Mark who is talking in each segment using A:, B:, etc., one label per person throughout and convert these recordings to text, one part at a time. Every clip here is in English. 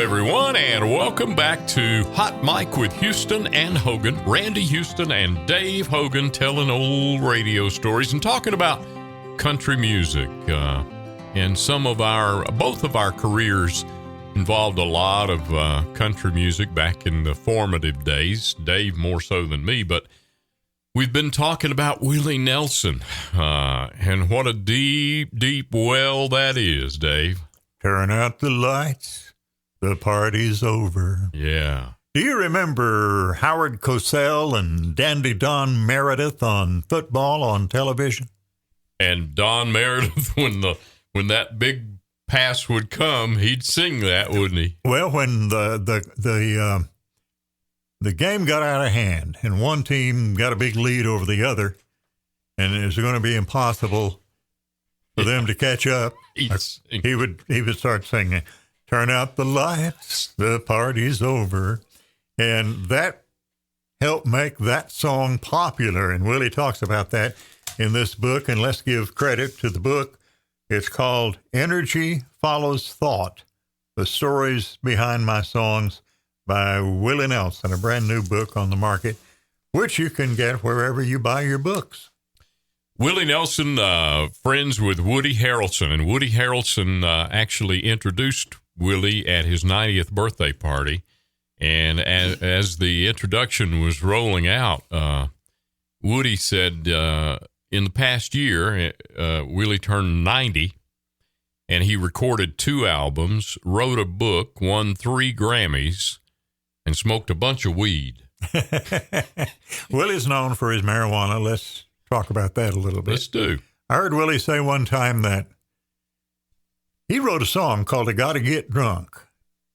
A: everyone, and welcome back to Hot Mic with Houston and Hogan. Randy Houston and Dave Hogan telling old radio stories and talking about country music. And both of our careers involved a lot of country music back in the formative days. Dave more so than me, but we've been talking about Willie Nelson, and what a deep, deep well that is, Dave.
B: Turn out the lights. The party's over.
A: Yeah.
B: Do you remember Howard Cosell and Dandy Don Meredith on football on television?
A: And Don Meredith, when that big pass would come, he'd sing that, wouldn't he?
B: Well, when the game got out of hand and one team got a big lead over the other, and it was going to be impossible for them to catch up, he would start singing, "Turn out the lights, the party's over." And that helped make that song popular. And Willie talks about that in this book. And let's give credit to the book. It's called Energy Follows Thought, The Stories Behind My Songs by Willie Nelson, a brand new book on the market, which you can get wherever you buy your books.
A: Willie Nelson, friends with Woody Harrelson. And Woody Harrelson actually introduced Willie at his 90th birthday party, and as the introduction was rolling out, Woody said in the past year, Willie turned 90, and he recorded 2 albums, wrote a book, won 3 Grammys, and smoked a bunch of weed.
B: Willie's known for his marijuana. Let's talk about that a little bit.
A: Let's do.
B: I heard Willie say one time that he wrote a song called "I Gotta Get Drunk,"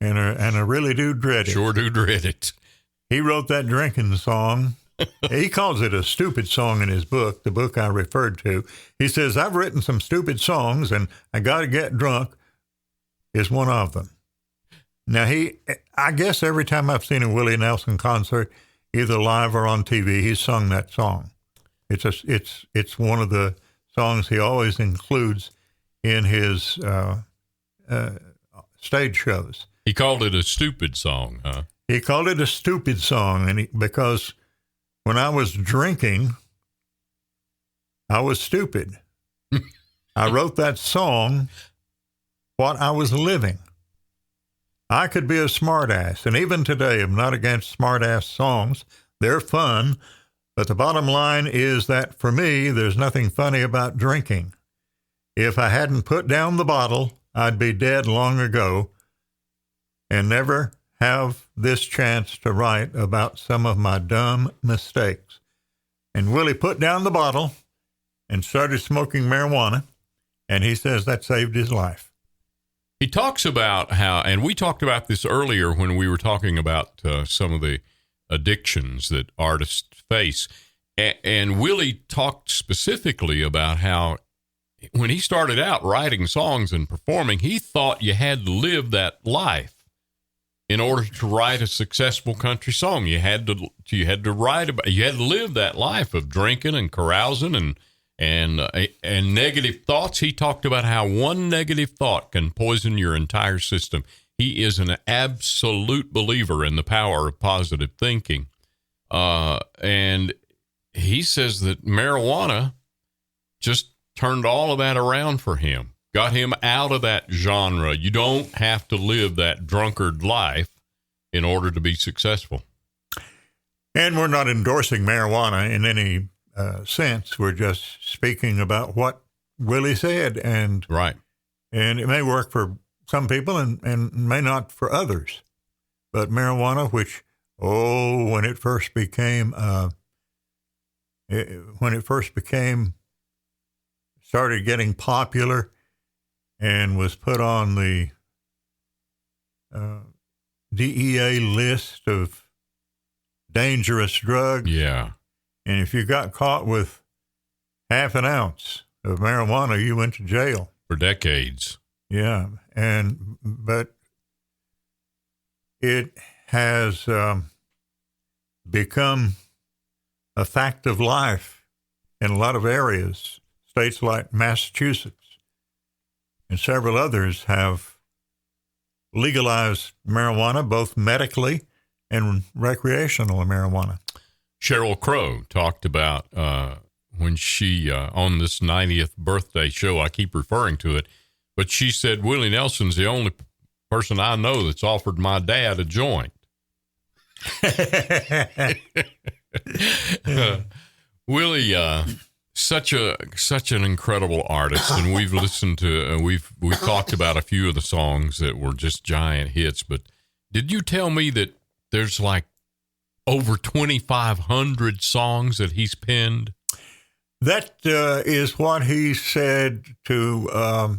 B: and I really do dread it.
A: Sure do dread it.
B: He wrote that drinking song. He calls it a stupid song in his book, the book I referred to. He says, "I've written some stupid songs, and I Gotta Get Drunk is one of them." Now, I guess every time I've seen a Willie Nelson concert, either live or on TV, he's sung that song. It's one of the songs he always includes in his stage shows.
A: He called it a stupid song, huh?
B: He called it a stupid song, because when I was drinking, I was stupid. I wrote that song what I was living. I could be a smartass, and even today I'm not against smartass songs. They're fun, but the bottom line is that for me, there's nothing funny about drinking. If I hadn't put down the bottle, I'd be dead long ago and never have this chance to write about some of my dumb mistakes. And Willie put down the bottle and started smoking marijuana, and he says that saved his life.
A: He talks about how, and we talked about this earlier when we were talking about some of the addictions that artists face. And Willie talked specifically about how when he started out writing songs and performing, he thought you had to live that life in order to write a successful country song. You had to live that life of drinking and carousing and negative thoughts. He talked about how one negative thought can poison your entire system. He is an absolute believer in the power of positive thinking. And he says that marijuana just turned all of that around for him, got him out of that genre. You don't have to live that drunkard life in order to be successful.
B: And we're not endorsing marijuana in any sense. We're just speaking about what Willie said. And
A: right.
B: And it may work for some people and may not for others. But marijuana, which, when it first became started getting popular and was put on the DEA list of dangerous drugs.
A: Yeah.
B: And if you got caught with half an ounce of marijuana, you went to jail.
A: For decades.
B: Yeah. But it has become a fact of life in a lot of areas. States like Massachusetts and several others have legalized marijuana, both medically and recreational marijuana.
A: Cheryl Crowe talked about when she, on this 90th birthday show, I keep referring to it, but she said, Willie Nelson's the only person I know that's offered my dad a joint. Willie, such an incredible artist, and we've listened to, we've talked about a few of the songs that were just giant hits, but did you tell me that there's like over 2,500 songs that he's penned?
B: That is what he said to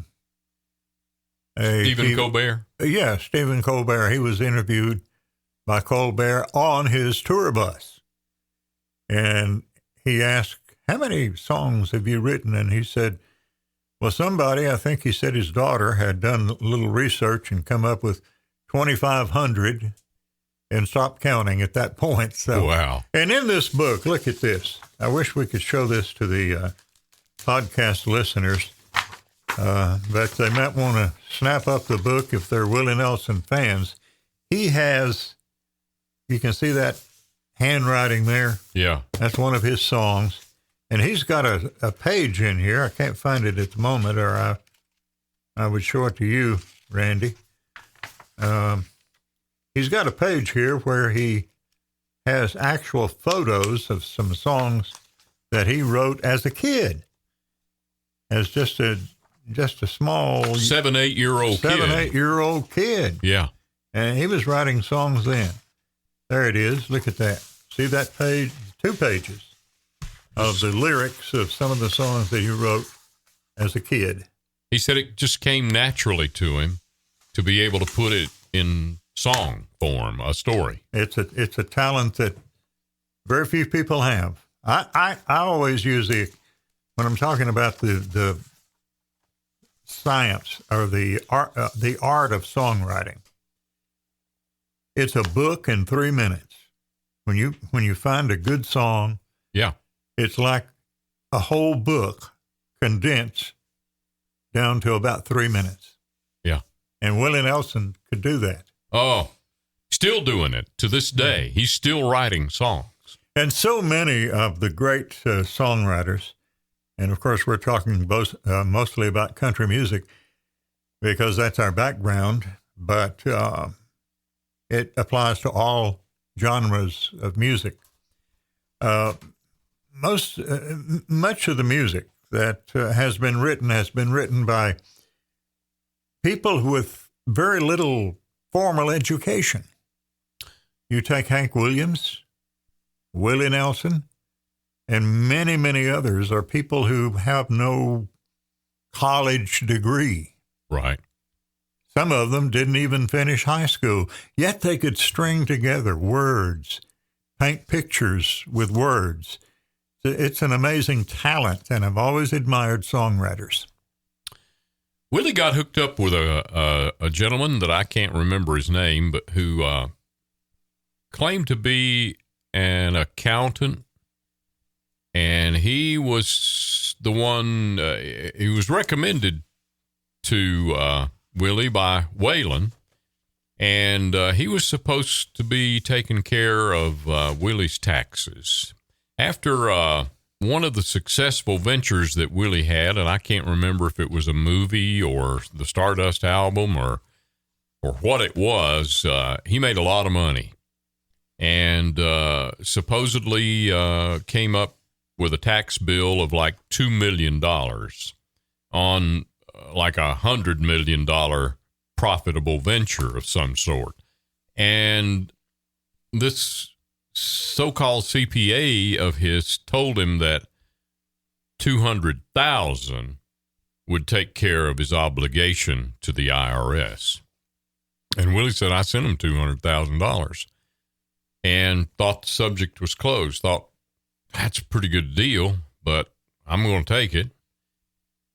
A: Stephen Colbert?
B: Yeah, Stephen Colbert. He was interviewed by Colbert on his tour bus. And he asked, how many songs have you written? And he said, well, somebody, I think he said his daughter, had done a little research and come up with 2,500 and stopped counting at that point. So,
A: wow.
B: And in this book, look at this. I wish we could show this to the podcast listeners, but they might want to snap up the book if they're Willie Nelson fans. He has, you can see that handwriting there.
A: Yeah.
B: That's one of his songs. And he's got a page in here. I can't find it at the moment, or I would show it to you, Randy. He's got a page here where he has actual photos of some songs that he wrote as a kid, as just a small
A: 7-8-year-old
B: kid.
A: Yeah.
B: And he was writing songs then. There it is. Look at that. See that page? 2 pages of the lyrics of some of the songs that he wrote as a kid.
A: He said it just came naturally to him to be able to put it in song form, a story.
B: It's a talent that very few people have. I always use when I'm talking about the science or the art of songwriting. It's a book in 3 minutes. When you find a good song,
A: yeah,
B: it's like a whole book condensed down to about 3 minutes.
A: Yeah.
B: And Willie Nelson could do that.
A: Oh, still doing it to this day. He's still writing songs.
B: And so many of the great songwriters, and of course we're talking mostly about country music because that's our background, but it applies to all genres of music. Much of the music that has been written by people with very little formal education. You take Hank Williams, Willie Nelson, and many, many others are people who have no college degree.
A: Right.
B: Some of them didn't even finish high school, yet they could string together words, paint pictures with words. It's an amazing talent, and I've always admired songwriters.
A: Willie got hooked up with a gentleman that I can't remember his name, but who claimed to be an accountant, and he was the one, he was recommended to Willie by Waylon, and he was supposed to be taking care of Willie's taxes. After one of the successful ventures that Willie had, and I can't remember if it was a movie or the Stardust album or what it was, he made a lot of money and supposedly came up with a tax bill of like $2 million on like $100 million profitable venture of some sort. And this so-called CPA of his told him that $200,000 would take care of his obligation to the IRS. And Willie said, I sent him $200,000 and thought the subject was closed. Thought, that's a pretty good deal, but I'm going to take it.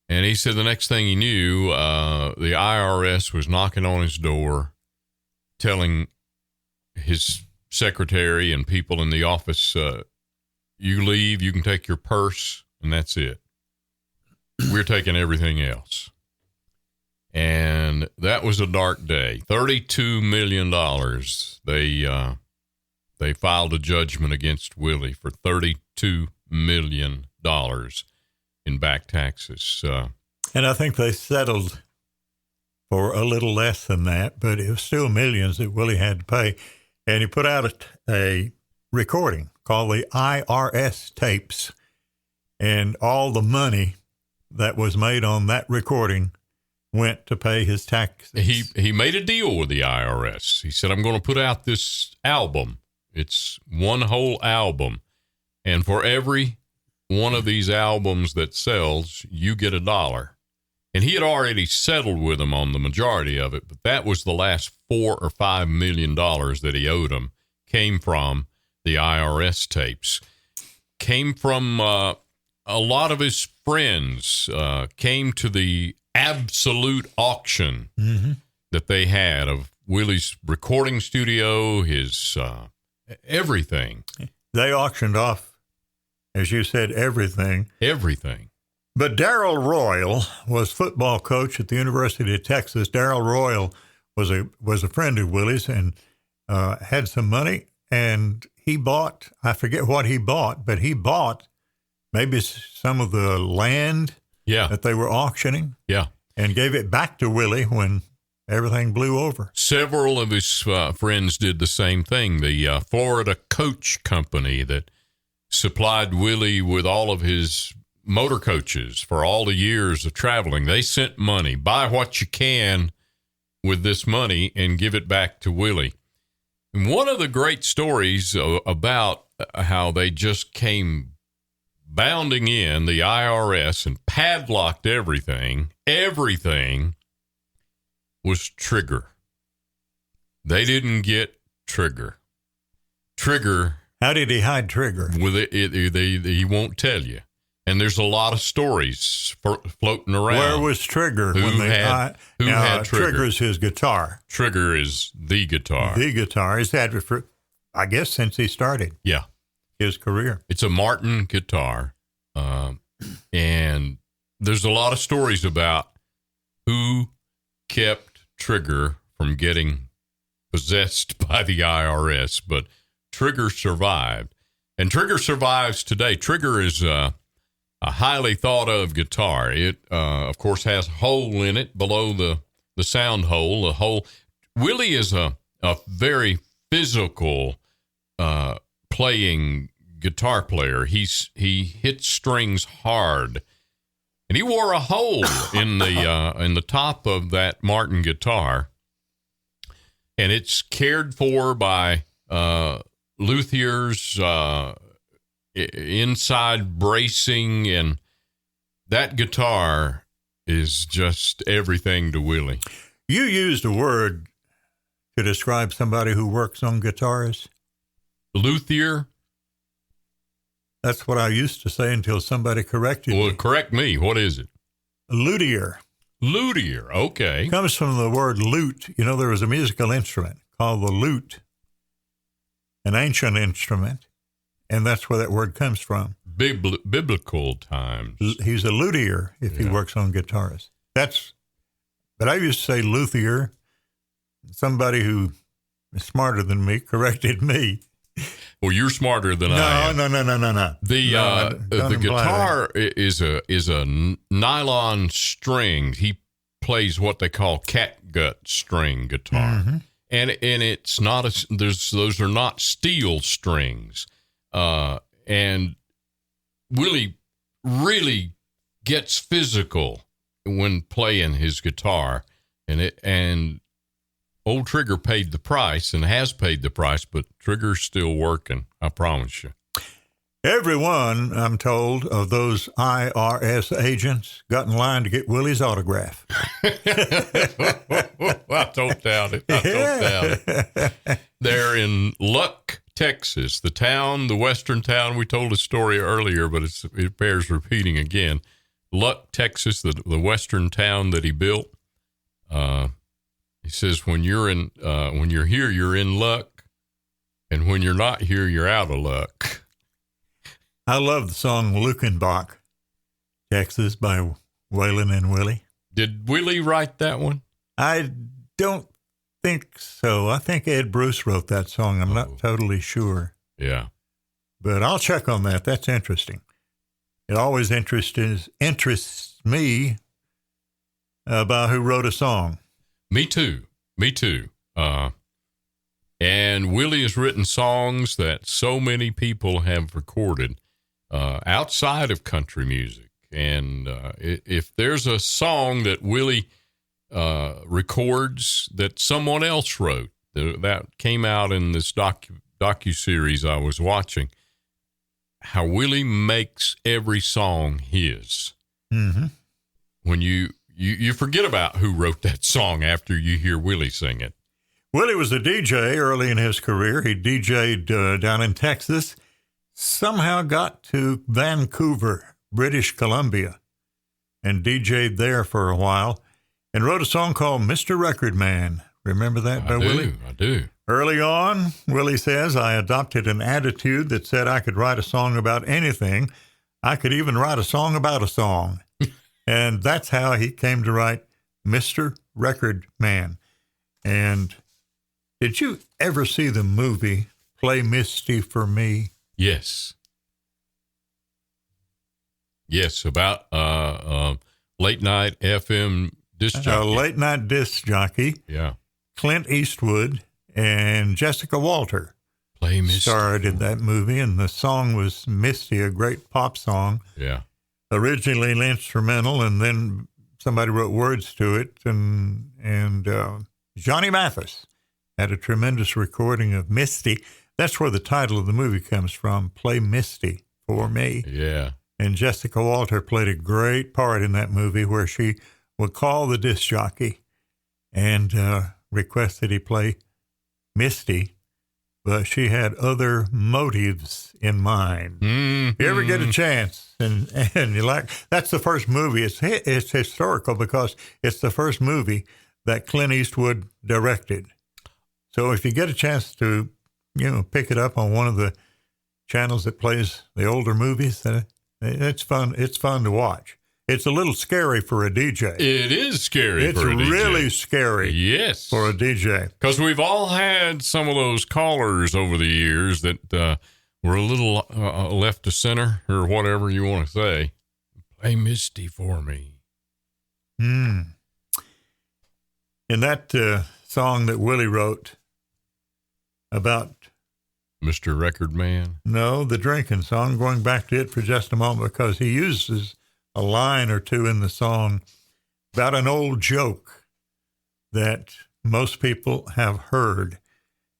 A: And he said the next thing he knew, the IRS was knocking on his door, telling his secretary and people in the office, you leave, you can take your purse, and that's it. We're taking everything else. And that was a dark day. $32 million. They filed a judgment against Willie for $32 million in back taxes.
B: And I think they settled for a little less than that, but it was still millions that Willie had to pay. And he put out a recording called the IRS tapes. And all the money that was made on that recording went to pay his taxes.
A: He made a deal with the IRS. He said, I'm going to put out this album. It's one whole album. And for every one of these albums that sells, you get $1. And he had already settled with them on the majority of it, but that was the last $4 or $5 million that he owed them, came from the IRS tapes. Came from a lot of his friends, came to the absolute auction that they had of Willie's recording studio, his everything.
B: They auctioned off, as you said, everything.
A: Everything.
B: But Darrell Royal was football coach at the University of Texas. Darrell Royal was a friend of Willie's and had some money, and he bought, I forget what he bought, but he bought maybe some of the land that they were auctioning.
A: Yeah.
B: And gave it back to Willie when everything blew over.
A: Several of his friends did the same thing. The Florida Coach Company that supplied Willie with all of his motor coaches for all the years of traveling. They sent money. Buy what you can with this money and give it back to Willie. And one of the great stories about how they just came bounding in, the IRS, and padlocked everything was Trigger. They didn't get Trigger. Trigger.
B: How did he hide Trigger?
A: With he won't tell you. And there's a lot of stories floating around.
B: Where was Trigger when they
A: had Trigger?
B: Trigger's his guitar.
A: Trigger is the guitar.
B: The guitar. He's had it for, I guess, since he started.
A: Yeah.
B: His career.
A: It's a Martin guitar. And there's a lot of stories about who kept Trigger from getting possessed by the IRS, but Trigger survived. And Trigger survives today. Trigger is a highly thought of guitar. It, of course, has a hole in it below the sound hole. The hole. Willie is a very physical playing guitar player. He hits strings hard, and he wore a hole in the top of that Martin guitar, and it's cared for by luthiers. Inside bracing, and that guitar is just everything to Willie.
B: You used a word to describe somebody who works on guitars.
A: Luthier.
B: That's what I used to say until somebody corrected me.
A: Well, correct me. What is it?
B: Luthier.
A: Luthier. Okay.
B: It comes from the word lute. You know, there was a musical instrument called the lute, an ancient instrument. And that's where that word comes from.
A: Biblical times.
B: He's a luthier if he works on guitars. But I used to say luthier. Somebody who is smarter than me corrected me.
A: Well, you're smarter than I am.
B: No.
A: The guitar is a nylon string. He plays what they call catgut string guitar, and it's not those are not steel strings. And Willie really gets physical when playing his guitar, and old Trigger paid the price and has paid the price, but Trigger's still working. I promise you.
B: Every one, I'm told, of those IRS agents got in line to get Willie's autograph.
A: I don't doubt it. They're in Luck, Texas, the western town. We told a story earlier, but it bears repeating again. Luck, Texas, the western town that he built. He says, when you're here, you're in luck, and when you're not here, you're out of luck.
B: I love the song Luckenbach, Texas, by Waylon and Willie.
A: Did Willie write that one?
B: I don't think so. I think Ed Bruce wrote that song. I'm not totally sure.
A: Yeah.
B: But I'll check on that. That's interesting. It always interests me about who wrote a song.
A: Me too. And Willie has written songs that so many people have recorded outside of country music. And if there's a song that Willie records that someone else wrote, that came out in this docuseries I was watching, how Willie makes every song his.
B: Mm-hmm.
A: When you forget about who wrote that song after you hear Willie sing it.
B: Willie was a DJ early in his career. He DJ'd down in Texas, somehow got to Vancouver, British Columbia, and DJ'd there for a while, and wrote a song called Mr. Record Man. Remember that by Willie?
A: I do.
B: Early on, Willie says, I adopted an attitude that said I could write a song about anything. I could even write a song about a song. And that's how he came to write Mr. Record Man. And did you ever see the movie Play Misty for Me?
A: Yes. Yes, about late night FM disc jockey.
B: Late night disc jockey.
A: Yeah.
B: Clint Eastwood and Jessica Walter
A: Play Misty
B: starred in that movie, and the song was Misty, a great pop song.
A: Yeah.
B: Originally instrumental, and then somebody wrote words to it, and Johnny Mathis had a tremendous recording of Misty. That's where the title of the movie comes from, Play Misty for Me.
A: Yeah.
B: And Jessica Walter played a great part in that movie where she would call the disc jockey and request that he play Misty, but she had other motives in mind.
A: Mm-hmm.
B: If you ever get a chance, and you like, that's the first movie. It's historical because it's the first movie that Clint Eastwood directed. So if you get a chance to, pick it up on one of the channels that plays the older movies, it's fun. It's fun to watch. It's a little scary for a DJ.
A: It is scary
B: it's
A: for a DJ.
B: It's really scary.
A: Yes.
B: For a DJ.
A: Because we've all had some of those callers over the years that were a little left to center, or whatever you want to say. Play Misty for me.
B: In that song that Willie wrote about
A: Mr. Record Man?
B: No, the drinking song, going back to it for just a moment, because he uses a line or two in the song about an old joke that most people have heard.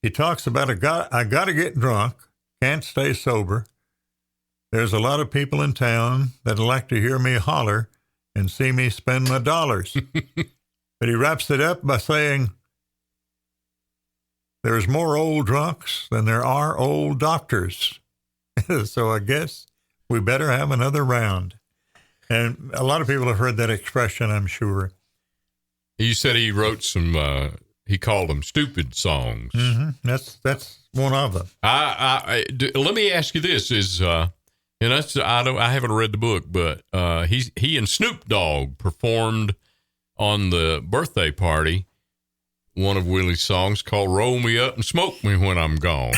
B: He talks about I got to get drunk, can't stay sober. There's a lot of people in town that like to hear me holler and see me spend my dollars. But he wraps it up by saying, there's more old drunks than there are old doctors. So I guess we better have another round. And a lot of people have heard that expression, I'm sure.
A: You said he wrote some, he called them stupid songs.
B: Mm-hmm. That's one of them.
A: Let me ask you this: I haven't read the book, but he and Snoop Dogg performed on the birthday party one of Willie's songs called "Roll Me Up and Smoke Me When I'm Gone,"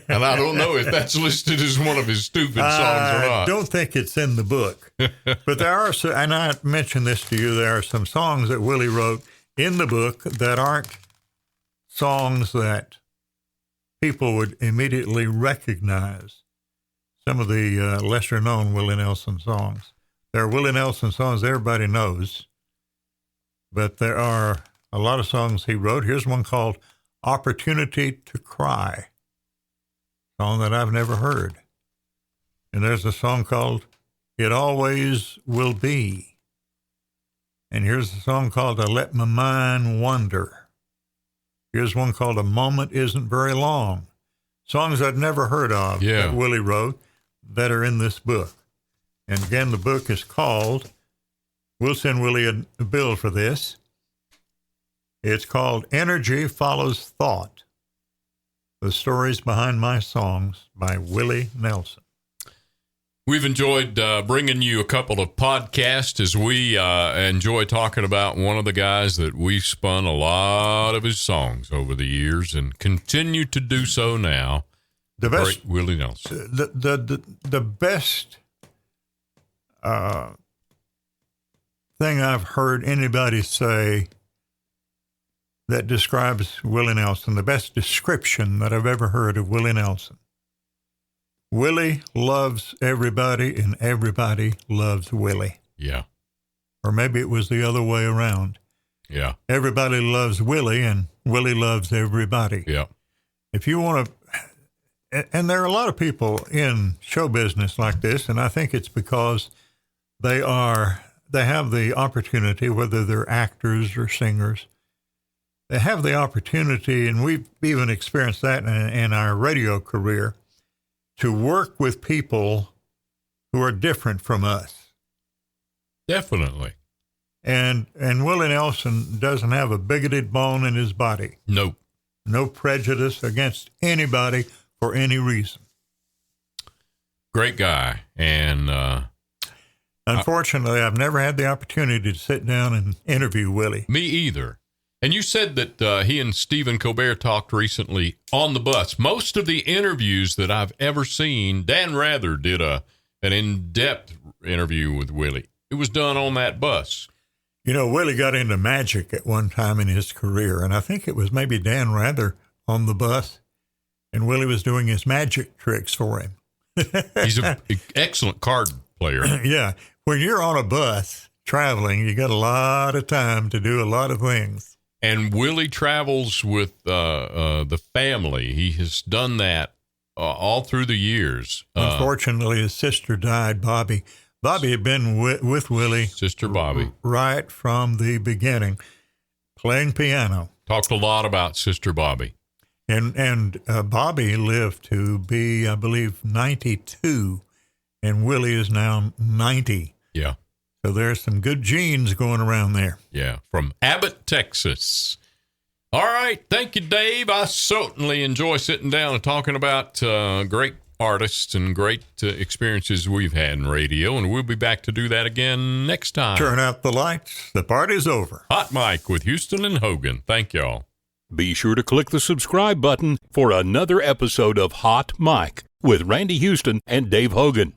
A: and I don't know if that's listed as one of his stupid songs or not.
B: I don't think it's in the book, but there are, and I mentioned this to you, there are some songs that Willie wrote in the book that aren't songs that people would immediately recognize. Some of the lesser-known Willie Nelson songs. There are Willie Nelson songs everybody knows, but there are a lot of songs he wrote. Here's one called Opportunity to Cry, a song that I've never heard. And there's a song called It Always Will Be. And here's a song called I Let My Mind Wander. Here's one called A Moment Isn't Very Long. Songs I'd never heard of that Willie wrote that are in this book. And again, the book is called, we'll send Willie a bill for this. It's called Energy Follows Thought, The Stories Behind My Songs by Willie Nelson.
A: We've enjoyed bringing you a couple of podcasts as we enjoy talking about one of the guys that we spun a lot of his songs over the years and continue to do so now.
B: The best,
A: Great Willie Nelson.
B: The best thing I've heard anybody say that describes Willie Nelson, the best description that I've ever heard of Willie Nelson. Willie loves everybody, and everybody loves Willie.
A: Yeah.
B: Or maybe it was the other way around.
A: Yeah.
B: Everybody loves Willie, and Willie loves everybody.
A: Yeah.
B: If you want to, and there are a lot of people in show business like this, and I think it's because they have the opportunity, whether they're actors or singers, they have the opportunity, and we've even experienced that in our radio career, to work with people who are different from us.
A: Definitely.
B: And Willie Nelson doesn't have a bigoted bone in his body.
A: Nope.
B: No prejudice against anybody for any reason.
A: Great guy. And
B: unfortunately, I've never had the opportunity to sit down and interview Willie.
A: Me either. And you said that he and Stephen Colbert talked recently on the bus. Most of the interviews that I've ever seen, Dan Rather did an in-depth interview with Willie. It was done on that bus.
B: You know, Willie got into magic at one time in his career, and I think it was maybe Dan Rather on the bus, and Willie was doing his magic tricks for him.
A: He's an excellent card player.
B: Yeah. When you're on a bus traveling, you got a lot of time to do a lot of things.
A: And Willie travels with the family. He has done that all through the years.
B: Unfortunately, his sister died, Bobbie. Bobbie had been with Willie.
A: Sister Bobbie.
B: Right from the beginning, playing piano.
A: Talked a lot about Sister Bobbie.
B: And Bobbie lived to be, I believe, 92, and Willie is now 90.
A: Yeah.
B: So there's some good genes going around there.
A: Yeah, from Abbott, Texas. All right. Thank you, Dave. I certainly enjoy sitting down and talking about great artists and great experiences we've had in radio, and we'll be back to do that again next time.
B: Turn out the lights. The party's over.
A: Hot Mic with Houston and Hogan. Thank y'all.
C: Be sure to click the subscribe button for another episode of Hot Mic with Randy Houston and Dave Hogan.